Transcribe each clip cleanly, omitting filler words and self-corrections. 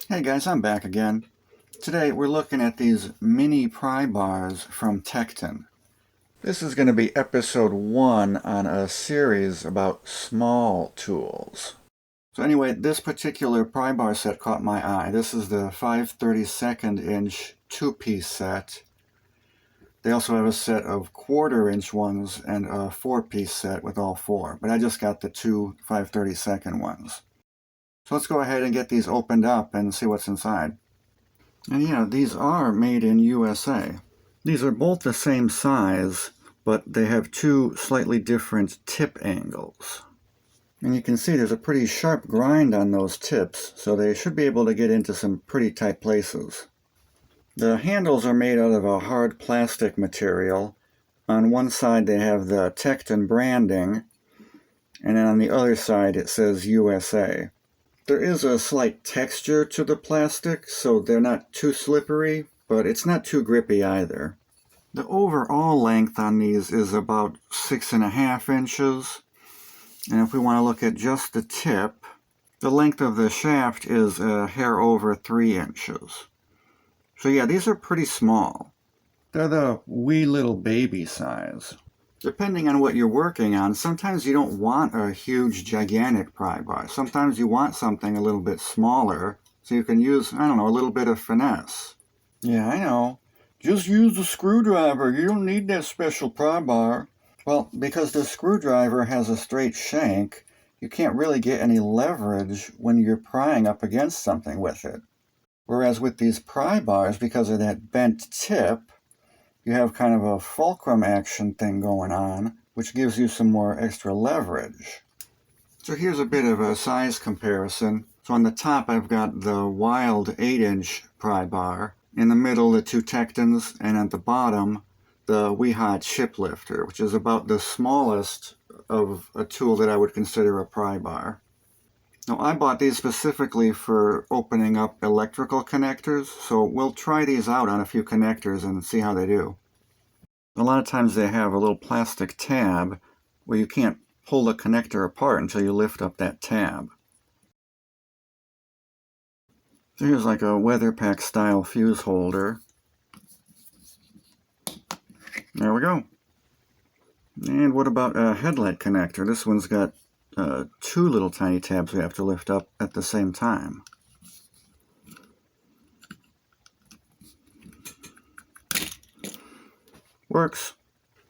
Hey guys, I'm back again. Today we're looking at these mini pry bars from Tekton. This is going to be episode 1 on a series about Smol tools. So anyway, this particular pry bar set caught my eye. This is the 5/32 inch 2-piece set. They also have a set of 1/4 inch ones and a 4-piece set with all 4, but I just got the two 5/32 ones. So let's go ahead and get these opened up and see what's inside. And yeah, these are made in USA. These are both the same size, but they have two slightly different tip angles. And you can see there's a pretty sharp grind on those tips, so they should be able to get into some pretty tight places. The handles are made out of a hard plastic material. On one side they have the Tekton branding, and then on the other side it says USA. There is a slight texture to the plastic, so they're not too slippery, but it's not too grippy either. The overall length on these is about 6.5 inches. And if we want to look at just the tip, the length of the shaft is a hair over 3 inches. So yeah, these are pretty small. They're the wee little baby size. Depending on what you're working on, sometimes you don't want a huge, gigantic pry bar. Sometimes you want something a little bit smaller, so you can use, I don't know, a little bit of finesse. Yeah, I know. Just use the screwdriver. You don't need that special pry bar. Well, because the screwdriver has a straight shank, you can't really get any leverage when you're prying up against something with it. Whereas with these pry bars, because of that bent tip, you have kind of a fulcrum action thing going on, which gives you some more extra leverage. So here's a bit of a size comparison. So on the top I've got the Wild 8-inch pry bar, in the middle the two Tektons, and at the bottom the Weehot chip lifter, which is about the smallest of a tool that I would consider a pry bar. Now I bought these specifically for opening up electrical connectors, so we'll try these out on a few connectors and see how they do. A lot of times they have a little plastic tab where you can't pull the connector apart until you lift up that tab. So here's like a weather pack style fuse holder. There we go. And what about a headlight connector? This one's got two little tiny tabs we have to lift up at the same time. Works.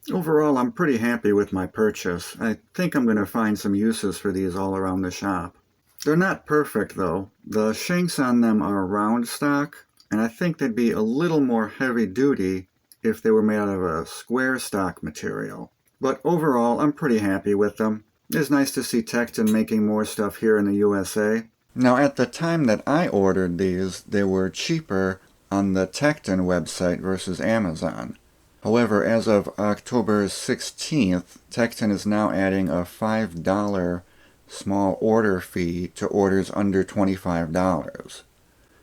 Overall, I'm pretty happy with my purchase. I think I'm going to find some uses for these all around the shop. They're not perfect though. The shanks on them are round stock, and I think they'd be a little more heavy duty if they were made out of a square stock material. But overall, I'm pretty happy with them. It's nice to see Tekton making more stuff here in the USA. Now at the time that I ordered these, they were cheaper on the Tekton website versus Amazon. However, as of October 16th, Tekton is now adding a $5 small order fee to orders under $25.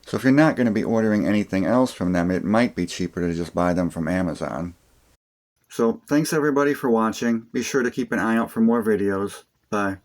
So if you're not going to be ordering anything else from them, it might be cheaper to just buy them from Amazon. So thanks everybody for watching. Be sure to keep an eye out for more videos. Bye.